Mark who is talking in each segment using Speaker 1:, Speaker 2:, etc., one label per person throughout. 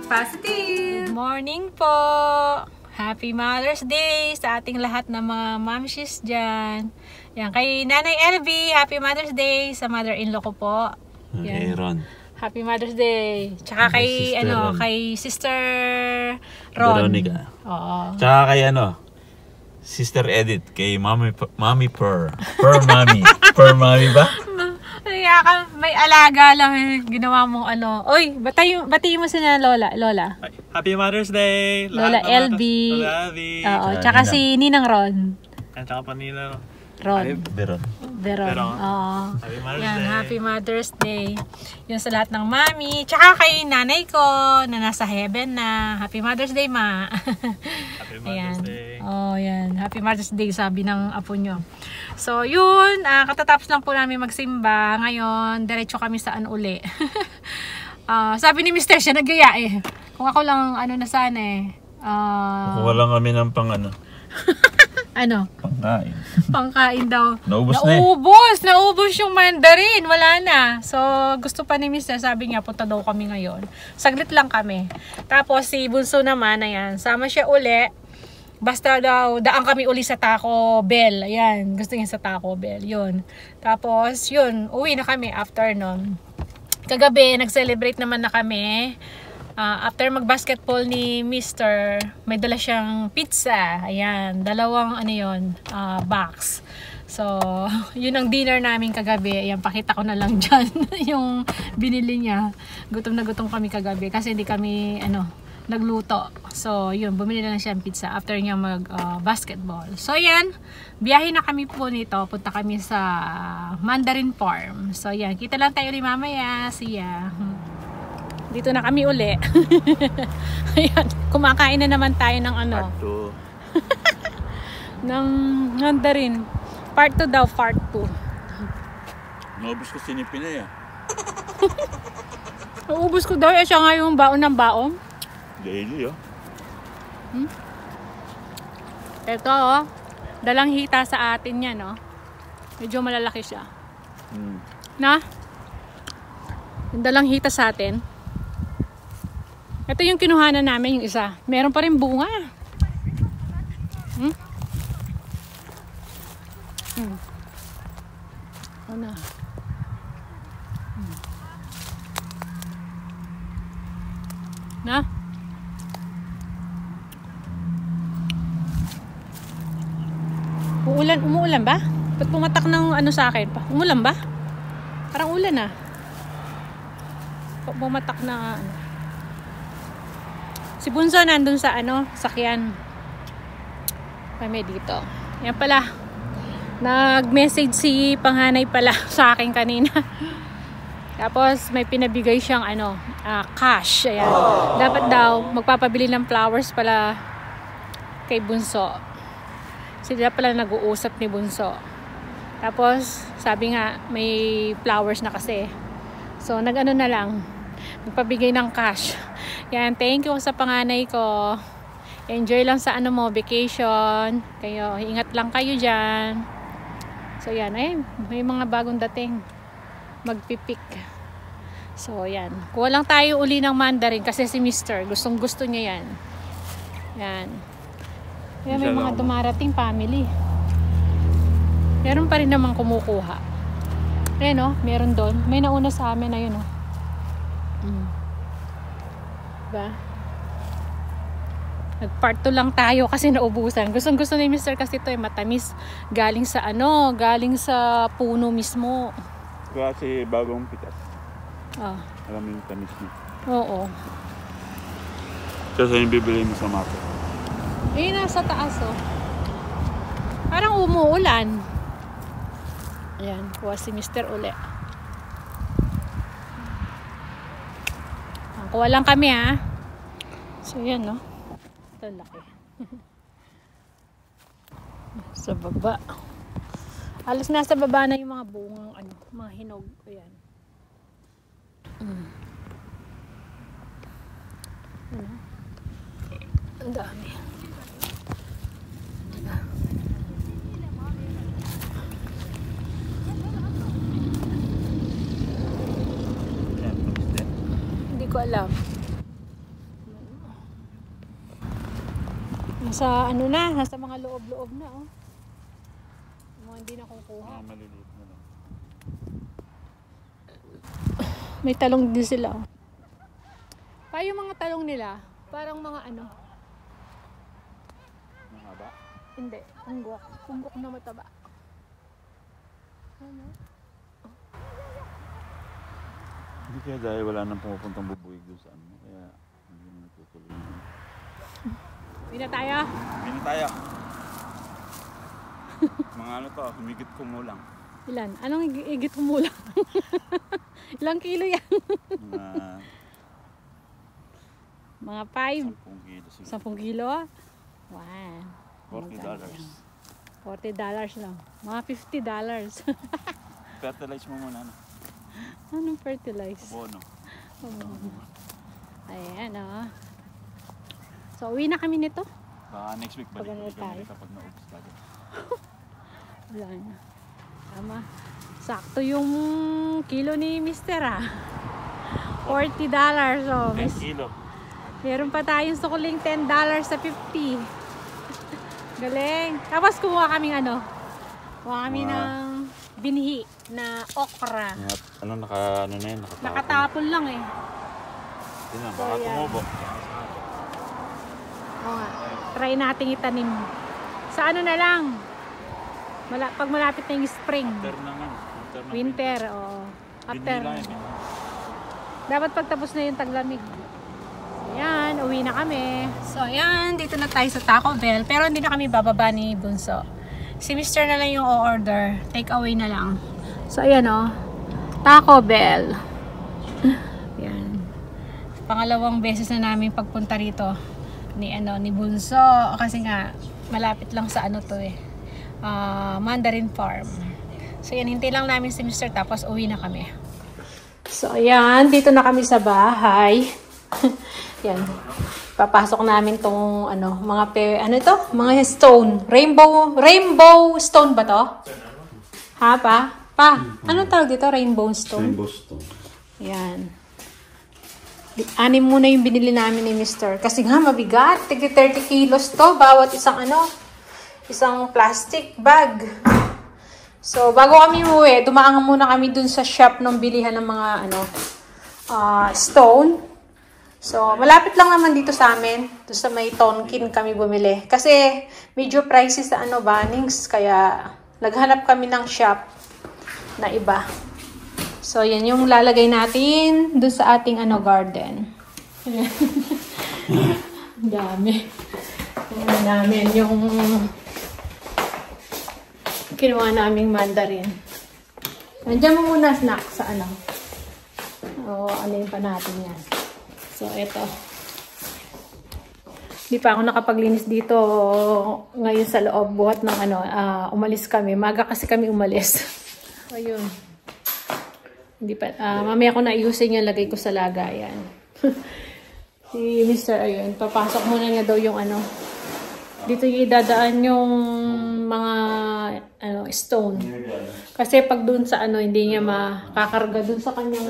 Speaker 1: Positive!
Speaker 2: Good morning po! Happy Mother's Day sa ating lahat ng mga mamshis dyan. Yan, kay Nanay LB, Happy Mother's Day sa mother-in-law ko po.
Speaker 3: Kay Ron.
Speaker 2: Happy Mother's Day. Tsaka kay,
Speaker 3: Sister Ron.
Speaker 2: kay Sister Ron.
Speaker 3: Veronica.
Speaker 2: Oo.
Speaker 3: Tsaka kay Sister Edith, kay Mommy Purr. Purr Mommy. Purr Mommy ba?
Speaker 2: Kaya may alaga lang ginawa mong Oy, batiin mo si na Lola.
Speaker 1: Happy Mother's Day!
Speaker 2: Lola LB.
Speaker 1: Lola LB.
Speaker 2: Oo, tsaka si Ninang Ron.
Speaker 1: At saka pa nila.
Speaker 2: Ron.
Speaker 3: Veron.
Speaker 2: Veron. Oo.
Speaker 1: Happy Mother's
Speaker 2: Yan,
Speaker 1: Day.
Speaker 2: Happy Mother's Day. Yun sa lahat ng mami. Tsaka kay nanay ko na nasa heaven na. Happy Mother's Day, ma.
Speaker 1: Happy Mother's Day.
Speaker 2: Oh, yan. Happy Mother's Day, sabi ng apo nyo. So, yun. Katatapos lang po namin magsimba. Ngayon, diretso kami saan uli. Sabi ni Mr. siya, nagaya eh. Kung ako lang, na sana eh.
Speaker 3: Kuha lang kami ng pangkain.
Speaker 2: Pangkain daw.
Speaker 3: Naubos na eh.
Speaker 2: Naubos yung mandarin. Wala na. So, gusto pa ni Mr. Sabi niya, punta daw kami ngayon. Saglit lang kami. Tapos, si Bunso naman, ayan, sama siya uli. Basta daw, daan kami uli sa Taco Bell. Ayan, gusto niya sa Taco Bell. Yun. Tapos, yun, uwi na kami after nun. Kagabi, nag-celebrate naman na kami. After mag-basketball ni Mr., may dala siyang pizza. Ayan, dalawang box. So, yun ang dinner namin kagabi. Ayan, pakita ko na lang dyan yung binili niya. Gutom na gutom kami kagabi kasi hindi kami, nagluto. So, yun, bumili na lang siya ng pizza after niya mag-basketball. So, yan, biyahe na kami po nito. Punta kami sa Mandarin Farm. So, yan, kita lang tayo ulit mamaya. See ya. Dito na kami uli. Ayan, kumakain na naman tayo ng
Speaker 3: Part 2.
Speaker 2: ng Mandarin. Part 2 daw, part 2.
Speaker 3: Naubos ko sinipinay
Speaker 2: Naubos ko daw. Siya nga yung baon ng baon.
Speaker 3: Daily
Speaker 2: Ito dalang hita sa atin yan medyo malalaki siya na yung dalang hita sa atin. Ito yung kinuhanan namin, yung isa meron pa rin bunga. Ano na umuulan ba? Ba't pumatak ng sa akin pa? Umulan ba? Parang ulan pumatak na Si Bunso nandun sa sakyan. Kami dito. Yan pala. Nag-message si Panganay pala sa akin kanina. Tapos may pinabigay siyang cash. Ayan. Dapat daw magpapabili ng flowers pala kay Bunso. Sila pala nag-uusap ni Bunso. Tapos sabi nga may flowers na kasi. So na lang. Nagpabigay ng cash. Yan, thank you sa panganay ko. Enjoy lang sa vacation. Kayo, ingat lang kayo dyan. So yan, may mga bagong dating. Magpipik. So yan, kuha lang tayo uli ng mandarin kasi si Mr. gustong gusto niya yan. Yan. Kaya may mga dumarating family. Meron pa rin naman kumukuha. Ayan meron doon. May nauna sa amin na yun Diba? Nag-part 2 lang tayo kasi naubusan. Gustong gusto ni Mr. kasi ito matamis. Galing sa puno mismo.
Speaker 3: Kasi bagong pitas.
Speaker 2: Alam
Speaker 3: mo yung tamis niya.
Speaker 2: Oo.
Speaker 3: Kasi yung bibili mo sa market.
Speaker 2: Nasa taas Parang umuulan. Ayan, kuha si Mr. uli. Kuha lang kami So yan ito laki. Sa baba. Alas nasa baba na yung mga bungang mga hinog. Ayan. Ang dami. ko alam. Nasa ano na, nasa mga loob-loob na oh. Mga hindi nakukuha.
Speaker 3: Mga maliliit na lang.
Speaker 2: May talong din sila oh. Pa yung mga talong nila, parang mga ano.
Speaker 3: Mahaba?
Speaker 2: Hindi, unggok. Unggok na mataba. Ano?
Speaker 3: Hindi kaya dahil wala nang pumupuntang bubuig doon sa ano. Kaya hindi na natutuloy.
Speaker 2: Uwi na tayo.
Speaker 3: Bini tayo. Mga ano to, humigit kumulang.
Speaker 2: Ilan? Anong igit humula? Ilang kilo yan? Mga 5.
Speaker 3: 10 kilo.
Speaker 2: 10 kilo? Wow.
Speaker 3: $40.
Speaker 2: $40 lang. Mga $50.
Speaker 3: Fertilize mo muna. Ano?
Speaker 2: Anong fertilize?
Speaker 3: Abono.
Speaker 2: Ayan oh. So uwi na kami nito.
Speaker 3: Next week balik
Speaker 2: Pag-ano tayo?
Speaker 3: kapag naubos tayo.
Speaker 2: Wala na. Tama. Sakto yung kilo ni Mister ah. $40. So,
Speaker 3: 10 kilo.
Speaker 2: meron pa tayong sukuling $10 sa 50. Galing. Tapos kumuha kaming ano. Kumuha kami ng binhi na okra.
Speaker 3: Ano ano na yun?
Speaker 2: Nakatapon lang eh.
Speaker 3: Yun na,
Speaker 2: So,
Speaker 3: baka
Speaker 2: yan.
Speaker 3: tumubo.
Speaker 2: Oo nga. Try nating itanim. Sa ano na lang. Pag malapit na yung spring. Winter, oo. After. Dapat pagtapos na yung taglamig. Ayan, uwi na kami. So, ayan, dito na tayo sa Taco Bell. Pero hindi na kami bababa ni Bunso. Si Mr. na lang yung o-order. Take away na lang. So, ayan o. Taco Bell. Ayan. Pangalawang beses na namin pagpunta rito ni Bunso. Kasi nga, malapit lang sa ano to eh. Mandarin Farm. So, yan, hintay lang namin si Mr. Tapos, uwi na kami. So, ayan. Dito na kami sa bahay. Yan. Papasok namin tong mga stone. Rainbow stone ba to? Ha, pa? Anong tawag dito? Rainbow stone?
Speaker 3: Rainbow stone.
Speaker 2: Yan. 6 muna yung binili namin ni Mr. Kasi nga mabigat. 30 kilos to. Bawat isang plastic bag. So, bago kami umuwi, dumaan muna kami dun sa shop nung bilihan ng mga stone. So, malapit lang naman dito sa amin. Doon sa may Tonkin kami bumili. Kasi, medyo pricey sa Bunnings. Kaya, naghanap kami ng shop na iba. So, yan yung lalagay natin doon sa ating garden. Dami. Tingnan namin yung kinuha naming mandarin. Nandiyan mo muna snack sa ano yung pa natin yan. So, eto. Hindi pa ako nakapaglinis dito ngayon sa loob. Buhat ng umalis kami. Maga kasi kami umalis. Ayun. Hindi pa, mamaya ko naayusin yung lagay ko sa lagayan. Si Mr. ayun, papasok muna niya daw yung dito yung idadaan yung mga stone. Kasi pag dun sa hindi niya makakarga dun sa kanyang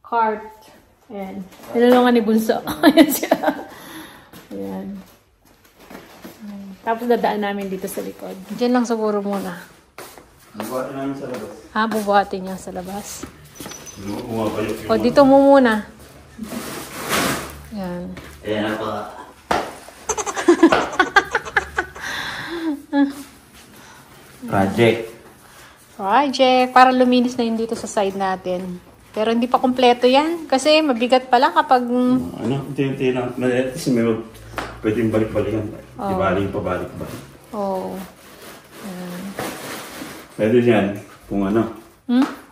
Speaker 2: cart. Ayan. Tinulungan ni Bunso. Ayan siya. Ayan. Tapos dadaan namin dito sa likod. Diyan lang siguro muna.
Speaker 3: Bubuhatin namin sa labas.
Speaker 2: Bubuhatin niya sa labas.
Speaker 3: O,
Speaker 2: dito mo muna. Ayan.
Speaker 3: Ayan ako.
Speaker 2: Project. Para luminis na yun dito sa side natin. Pero hindi pa kompleto yan. Kasi mabigat pala kapag...
Speaker 3: Unti-unti lang. Kasi may pwedeng balik-balikan. Di balik pabalik ba?
Speaker 2: Oo.
Speaker 3: Pwede yan. Kung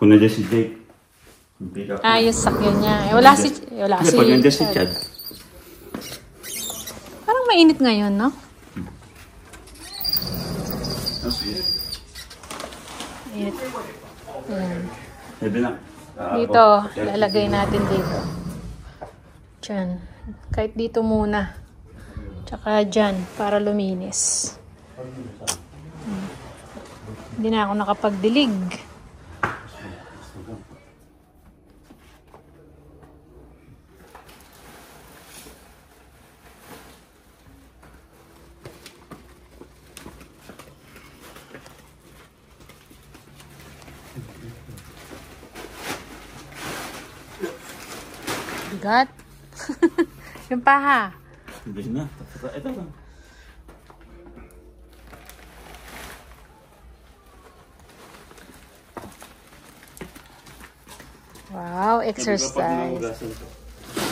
Speaker 3: kung nandiyan si Jake.
Speaker 2: Yung sakyan niya. Wala si...
Speaker 3: Kasi pag nandiyan si Chad.
Speaker 2: Parang mainit ngayon, no? Mainit. Ayan.
Speaker 3: Pwede na.
Speaker 2: Dito, lalagay natin dito. Diyan. Kahit dito muna. Tsaka dyan, para luminis. Hindi na ako nakapagdilig. bigat. Yung paha.
Speaker 3: Hindi na. Ito lang.
Speaker 2: Wow, exercise.
Speaker 3: Hugasan ko.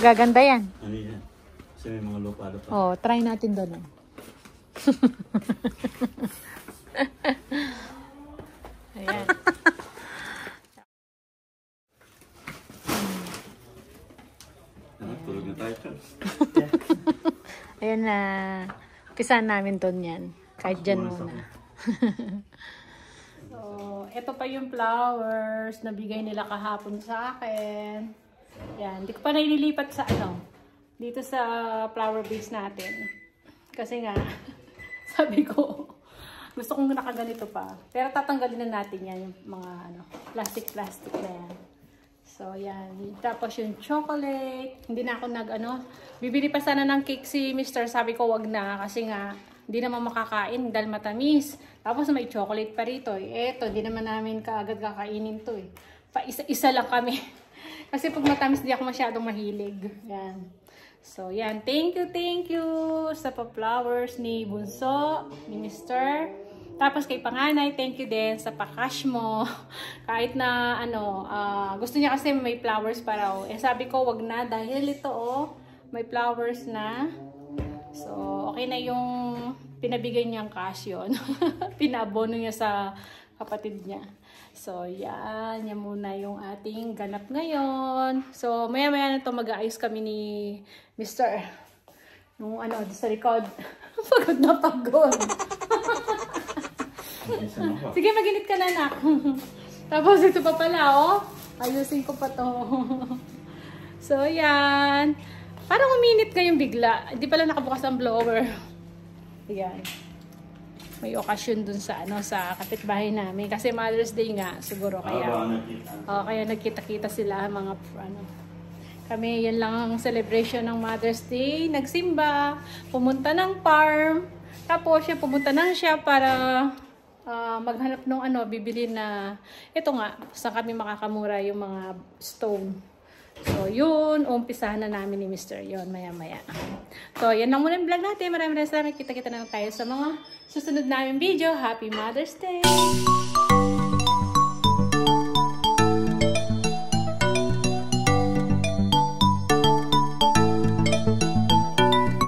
Speaker 2: Gaganda yan.
Speaker 3: Ano yan? Kasi may mga lupa-lupa.
Speaker 2: Oh, try natin doon. Oh. Ayan.
Speaker 3: Tulog na tayo, Charles.
Speaker 2: Ayan na. Pisahan namin doon yan. Kahit dyan muna. So, ito pa yung flowers na bigay nila kahapon sa akin. Yan. Hindi ko pa naililipat sa dito sa flower base natin. Kasi nga, sabi ko, gusto kong nakaganito pa. Pero tatanggalin na natin yan, yung mga plastic na yan. So, yan. Tapos yung chocolate. Hindi na ako bibili pa sana ng cake si Mr. Sabi ko, wag na. Kasi nga, hindi naman makakain dahil matamis. Tapos may chocolate pa rito. Eto, hindi naman namin kaagad kakainin to eh. Pa isa lang kami. Kasi pag matamis, hindi ako masyadong mahilig. Yan. So, yan. Thank you sa pa-flowers ni Bunso, ni Mr. Tapos kay panganay, thank you din sa pa-cash mo. Kahit na, gusto niya kasi may flowers pa raw. Sabi ko, wag na dahil ito, may flowers na. So, okay na yung pinabigay niyang cash yun. Pinabono niya sa kapatid niya. So, yan. Yan muna yung ating ganap ngayon. So, maya-maya na ito mag-aayos kami ni Mr. Yung sa likod. Pagod na pagod. Sige, maginit ka na, anak. Tapos, ito pa pala, ayusin ko pa to. So, yan. Parang uminit ngayong bigla. Hindi pala nakabukas ang blower. Ayan. May okasyon dun sa sa kapitbahay namin kasi Mother's Day nga siguro kaya kaya nagkita-kita sila mga kami yan lang ang celebration ng Mother's Day, nagsimba, pumunta ng farm, tapos pumunta na siya para maghanap ng bibili na ito nga saan kami makakamura yung mga stone. So, yun. Umpisahan na namin ni Mr. Yun, maya-maya. So, yan lang muna yung vlog natin. Maraming salamat. Kita-kita na lang tayo sa mga susunod namin video. Happy Mother's Day!